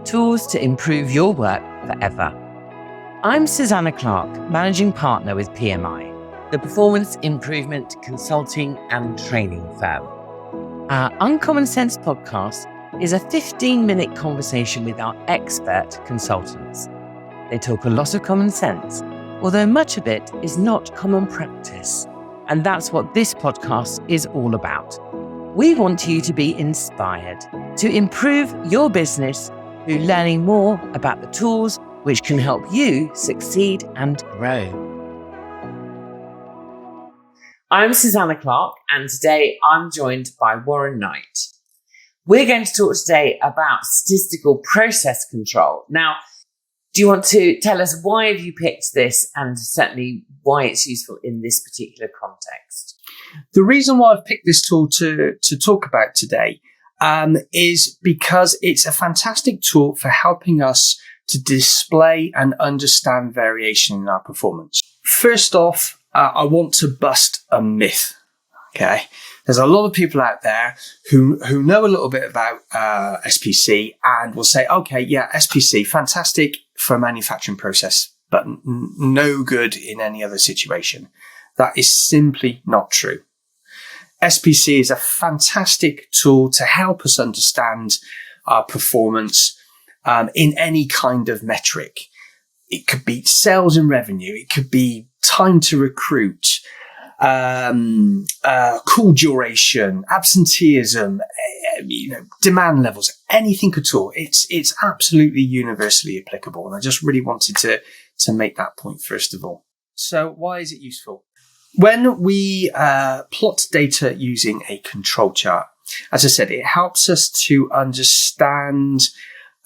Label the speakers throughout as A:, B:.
A: tools to improve your work forever. I'm Susanna Clark, Managing Partner with PMI, the performance improvement consulting and training firm. Our Uncommon Sense podcast is a 15-minute conversation with our expert consultants. They talk a lot of common sense, although much of it is not common practice. And that's what this podcast is all about. We want you to be inspired to improve your business through learning more about the tools which can help you succeed and grow. I'm Susanna Clark, and today I'm joined by Warren Knight. We're going to talk today about statistical process control. Now, do you want to tell us why have you picked this, and certainly why it's useful in this particular context?
B: The reason why I've picked this tool to talk about today is because it's a fantastic tool for helping us to display and understand variation in our performance. First off, I want to bust a myth. Okay, there's a lot of people out there who know a little bit about SPC and will say, okay, yeah, SPC, fantastic for a manufacturing process, but no good in any other situation. That is simply not true. SPC is a fantastic tool to help us understand our performance in any kind of metric. It could be sales and revenue. It could be time to recruit, call duration, absenteeism, demand levels, anything at all. It's absolutely universally applicable. And I just really wanted to make that point first of all. So why is it useful? When we plot data using a control chart, as I said, it helps us to understand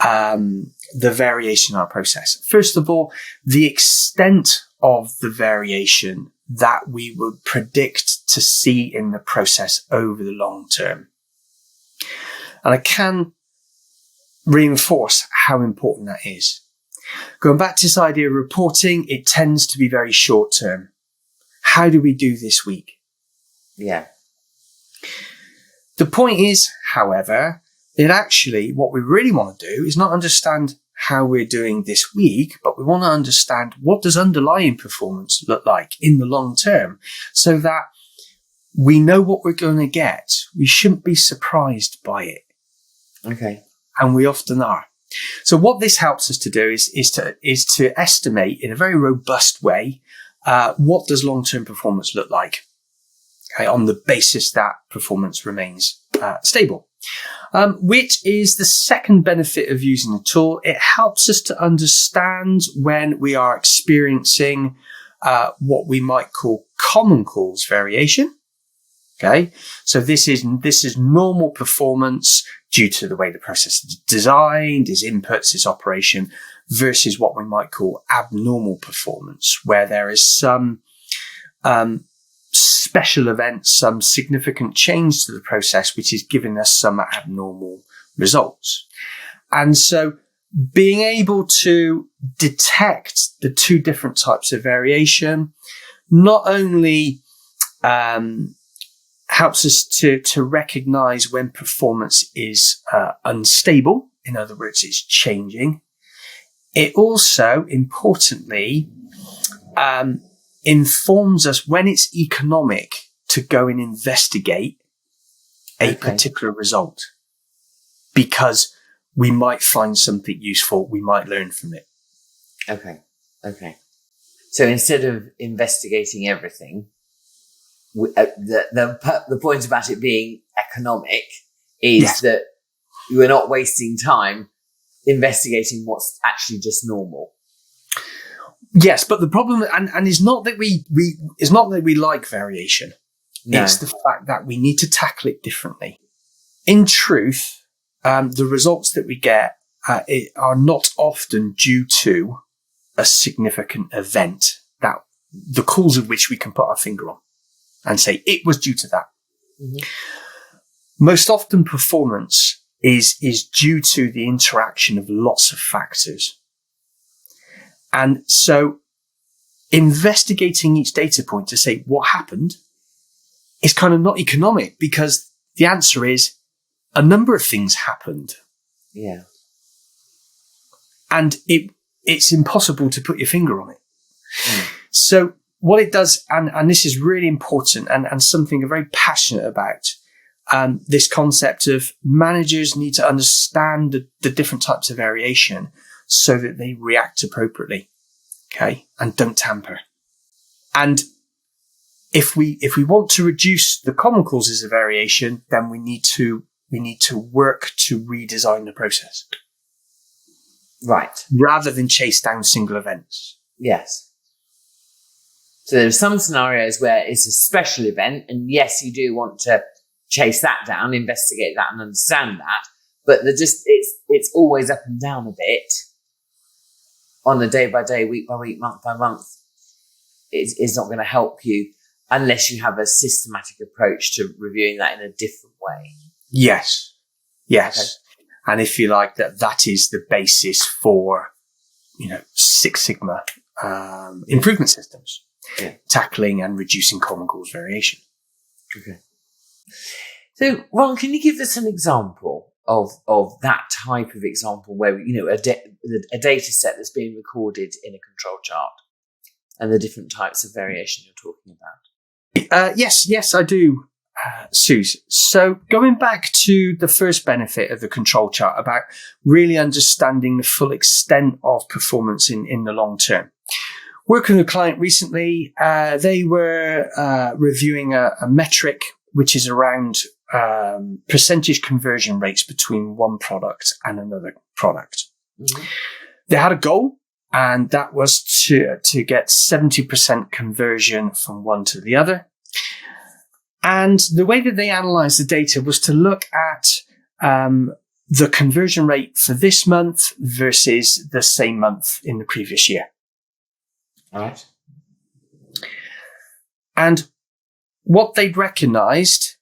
B: the variation in our process. First of all, the extent of the variation that we would predict to see in the process over the long term. And I can reinforce how important that is. Going back to this idea of reporting, it tends to be very short term. How do we do this week?
A: Yeah.
B: The point is, however, that actually what we really want to do is not understand how we're doing this week, but we want to understand what does underlying performance look like in the long term so that we know what we're going to get. We shouldn't be surprised by it.
A: Okay.
B: And we often are. So what this helps us to do is to estimate in a very robust way what does long-term performance look like, okay, on the basis that performance remains stable. Which is the second benefit of using the tool. It helps us to understand when we are experiencing what we might call common cause variation. Okay, so this is normal performance due to the way the process is designed, its inputs, its operation, versus what we might call abnormal performance, where there is some special event, some significant change to the process, which is giving us some abnormal results. And so being able to detect the two different types of variation not only helps us to recognize when performance is unstable, in other words, it's changing. It also, importantly, informs us when it's economic to go and investigate a particular result, because we might find something useful, we might learn from it.
A: Okay. So instead of investigating everything, the point about it being economic is that we're not wasting time investigating what's actually just normal.
B: Yes, but the problem, and it's not that we like variation. No. It's the fact that we need to tackle it differently. In truth, the results that we get are not often due to a significant event, that the cause of which we can put our finger on and say it was due to that. Mm-hmm. Most often performance is due to the interaction of lots of factors. And so investigating each data point to say what happened is kind of not economic, because the answer is a number of things happened.
A: Yeah.
B: and it's impossible to put your finger on it. So what it does, and this is really important and something I'm very passionate about, this concept of managers need to understand the different types of variation so that they react appropriately, okay, and don't tamper. And if we want to reduce the common causes of variation, then we need to work to redesign the process.
A: Right.
B: Rather than chase down single events.
A: Yes. So there are some scenarios where it's a special event, and yes, you do want to chase that down, investigate that, and understand that. But it's always up and down a bit on a day by day, week by week, month by month. It's not going to help you unless you have a systematic approach to reviewing that in a different way.
B: Yes. Okay. And if you like, that is the basis for, Six Sigma improvement systems, tackling and reducing common cause variation.
A: Okay. So, Ron, can you give us an example of that type of example where, a data set that's being recorded in a control chart and the different types of variation you're talking about?
B: Yes, I do, Suze. So going back to the first benefit of the control chart about really understanding the full extent of performance in the long term. Working with a client recently, they were reviewing a metric which is around percentage conversion rates between one product and another product. Mm-hmm. They had a goal, and that was to get 70% conversion from one to the other. And the way that they analysed the data was to look at the conversion rate for this month versus the same month in the previous year.
A: All right.
B: And what they'd recognised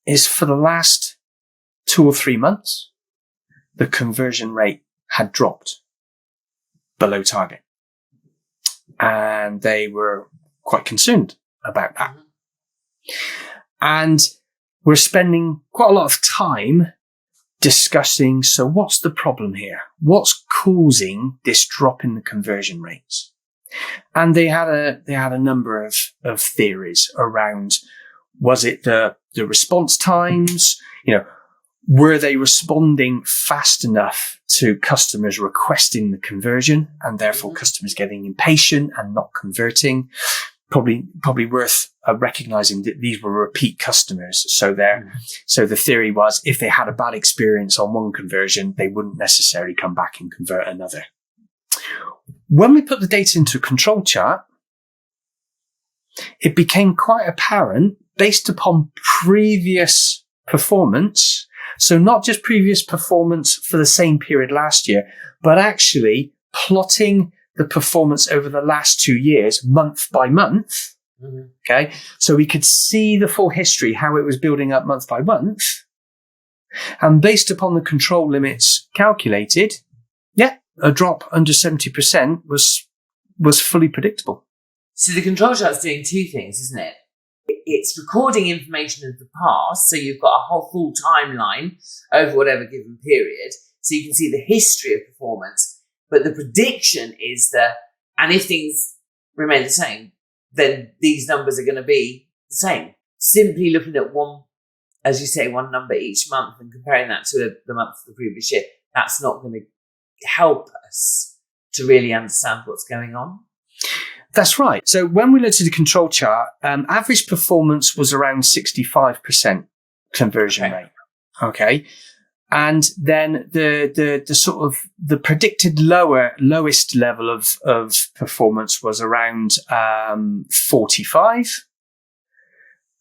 B: is for the last 2 or 3 months, the conversion rate had dropped below target. And they were quite concerned about that. And we're spending quite a lot of time discussing, so what's the problem here? What's causing this drop in the conversion rates? And they had a number of theories around, was it the response times? Were they responding fast enough to customers requesting the conversion and therefore customers getting impatient and not converting? Probably worth recognizing that these were repeat customers. So the theory was if they had a bad experience on one conversion, they wouldn't necessarily come back and convert another. When we put the data into a control chart, it became quite apparent based upon previous performance. So not just previous performance for the same period last year, but actually plotting the performance over the last 2 years, month by month. Mm-hmm. Okay. So we could see the full history, how it was building up month by month. And based upon the control limits calculated, a drop under 70% was fully predictable.
A: So the control chart's doing two things, isn't it? It's recording information of the past, so you've got a whole full timeline over whatever given period, so you can see the history of performance. But the prediction is and if things remain the same, then these numbers are going to be the same. Simply looking at one, as you say, one number each month and comparing that to the month of the previous year, that's not going to help us to really understand what's going on.
B: That's right. So when we looked at the control chart, average performance was around 65% conversion rate. Okay. And then the sort of the predicted lowest level of performance was around 45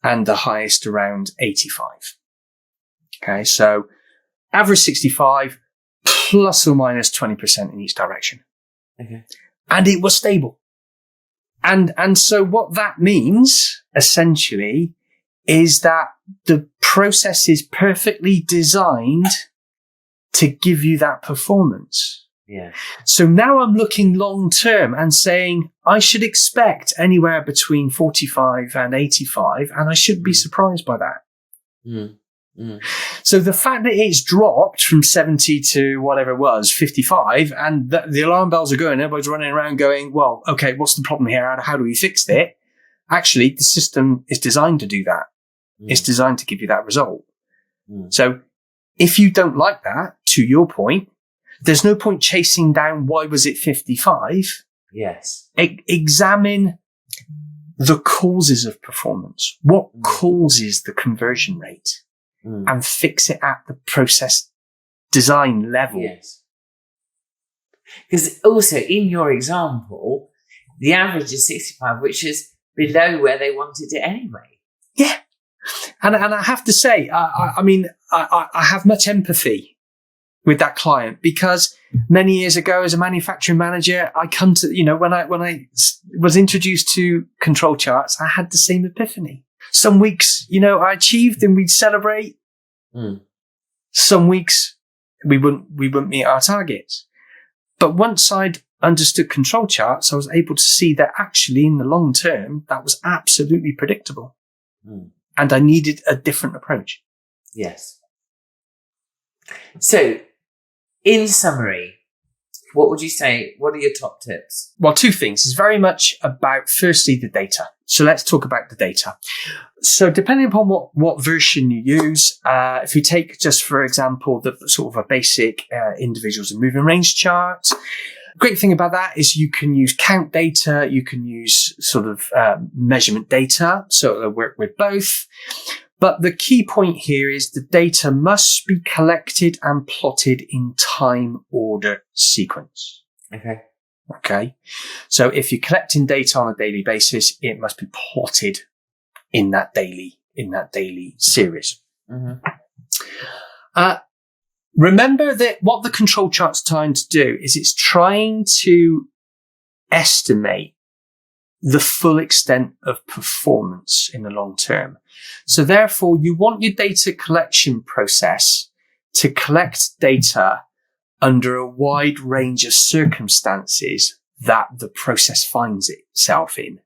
B: and the highest around 85. Okay. So average 65 plus or minus 20% in each direction. Okay. And it was stable. And so what that means, essentially, is that the process is perfectly designed to give you that performance.
A: Yeah.
B: So now I'm looking long term and saying I should expect anywhere between 45 and 85, and I shouldn't be surprised by that.
A: Mm.
B: So the fact that it's dropped from 70 to whatever it was, 55, and the alarm bells are going, everybody's running around going, well, okay, what's the problem here? How do we fix it? Actually, the system is designed to do that. It's designed to give you that result. So if you don't like that, to your point, there's no point chasing down why was it 55.
A: Yes.
B: Examine the causes of performance. What causes the conversion rate? And fix it at the process design level.
A: Yes. Because also in your example, the average is 65, which is below where they wanted it anyway.
B: Yeah. And I have to say, I have much empathy with that client, because many years ago as a manufacturing manager, I come to, when I was introduced to control charts, I had the same epiphany. Some weeks, I achieved and we'd celebrate. Some weeks we wouldn't meet our targets. But once I'd understood control charts, I was able to see that actually in the long term, that was absolutely predictable. And I needed a different approach.
A: Yes. So, in summary, what would you say? What are your top tips?
B: Well, two things. It's very much about, firstly, the data. So let's talk about the data. So depending upon what version you use, if you take just, for example, the sort of a basic individuals and moving range chart, great thing about that is you can use count data, you can use sort of measurement data, so it'll work with both. But the key point here is the data must be collected and plotted in time order sequence. Okay. So if you're collecting data on a daily basis, it must be plotted in that daily series. Remember that what the control chart's trying to do is it's trying to estimate the full extent of performance in the long term. So therefore, you want your data collection process to collect data under a wide range of circumstances that the process finds itself in.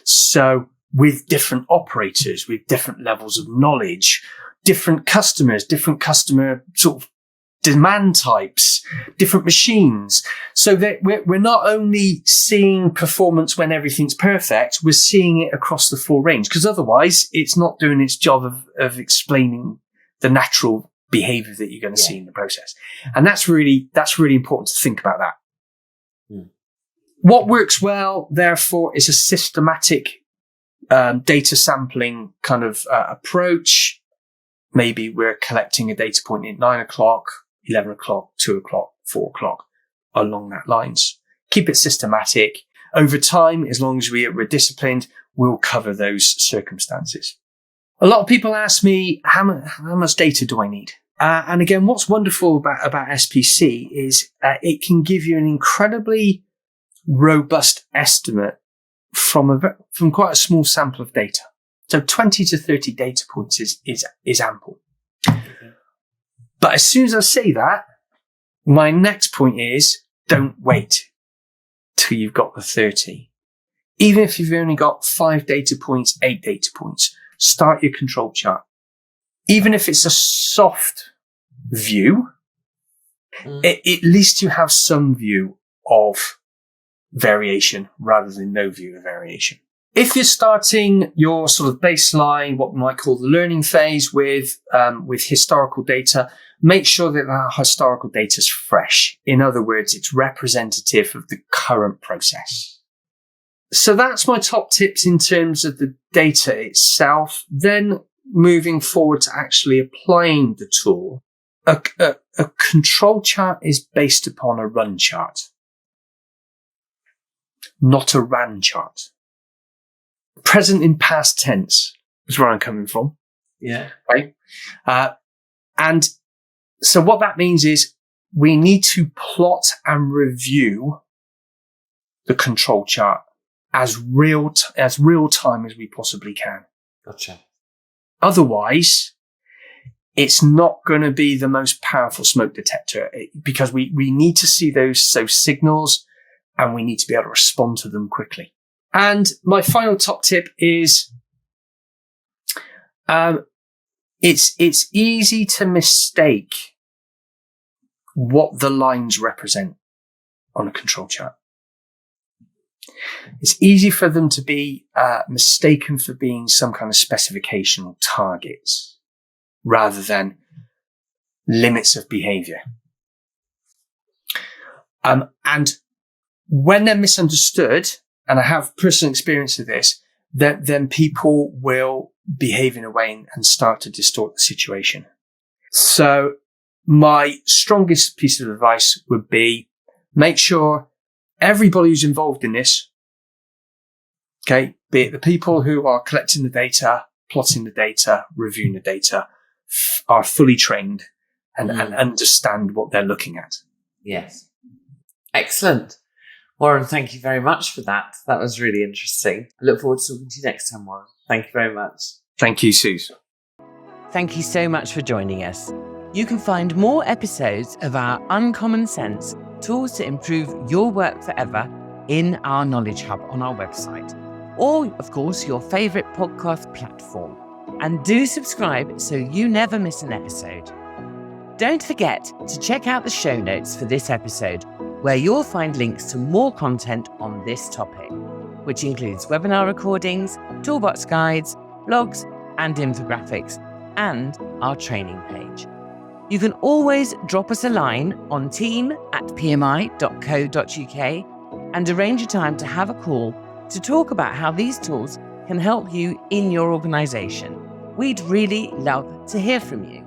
B: So with different operators, with different levels of knowledge, different customers, different customer sort of demand types, different machines, so that we're not only seeing performance when everything's perfect, we're seeing it across the full range, because otherwise it's not doing its job of explaining the natural behavior that you're going to see in the process. And that's really important to think about that. What works well, therefore, is a systematic data sampling kind of approach. Maybe we're collecting a data point at 9 o'clock, 11 o'clock, 2 o'clock, 4 o'clock, along that lines. Keep it systematic. Over time, as long as we're disciplined, we'll cover those circumstances. A lot of people ask me, how much data do I need? And again, what's wonderful about SPC is it can give you an incredibly robust estimate from quite a small sample of data. So 20 to 30 data points is ample. But as soon as I say that, my next point is don't wait till you've got the 30. Even if you've only got 5 data points, 8 data points, start your control chart. Even if it's a soft view, at least you have some view of variation rather than no view of variation. If you're starting your sort of baseline, what we might call the learning phase with historical data, make sure that historical data is fresh. In other words, it's representative of the current process. So that's my top tips in terms of the data itself. Then moving forward to actually applying the tool, a control chart is based upon a run chart, not a ran chart. Present in past tense is where I'm coming from.
A: Yeah.
B: Right. And so what that means is we need to plot and review the control chart as real time as we possibly can.
A: Gotcha.
B: Otherwise, it's not going to be the most powerful smoke detector because we need to see those signals and we need to be able to respond to them quickly. And my final top tip is it's easy to mistake what the lines represent on a control chart. It's easy for them to be mistaken for being some kind of specification or targets rather than limits of behavior. And when they're misunderstood, and I have personal experience of this, then people will behave in a way and start to distort the situation. So my strongest piece of advice would be make sure everybody who's involved in this, okay, be it the people who are collecting the data, plotting the data, reviewing the data, are fully trained and understand what they're looking at.
A: Yes. Excellent. Warren, thank you very much for that. That was really interesting. I look forward to talking to you next time, Warren. Thank you very much.
B: Thank you, Suze.
A: Thank you so much for joining us. You can find more episodes of our Uncommon Sense Tools to Improve Your Work Forever in our Knowledge Hub on our website, or, of course, your favourite podcast platform. And do subscribe so you never miss an episode. Don't forget to check out the show notes for this episode, where you'll find links to more content on this topic, which includes webinar recordings, toolbox guides, blogs, and infographics, and our training page. You can always drop us a line on team@pmi.co.uk and arrange a time to have a call to talk about how these tools can help you in your organisation. We'd really love to hear from you.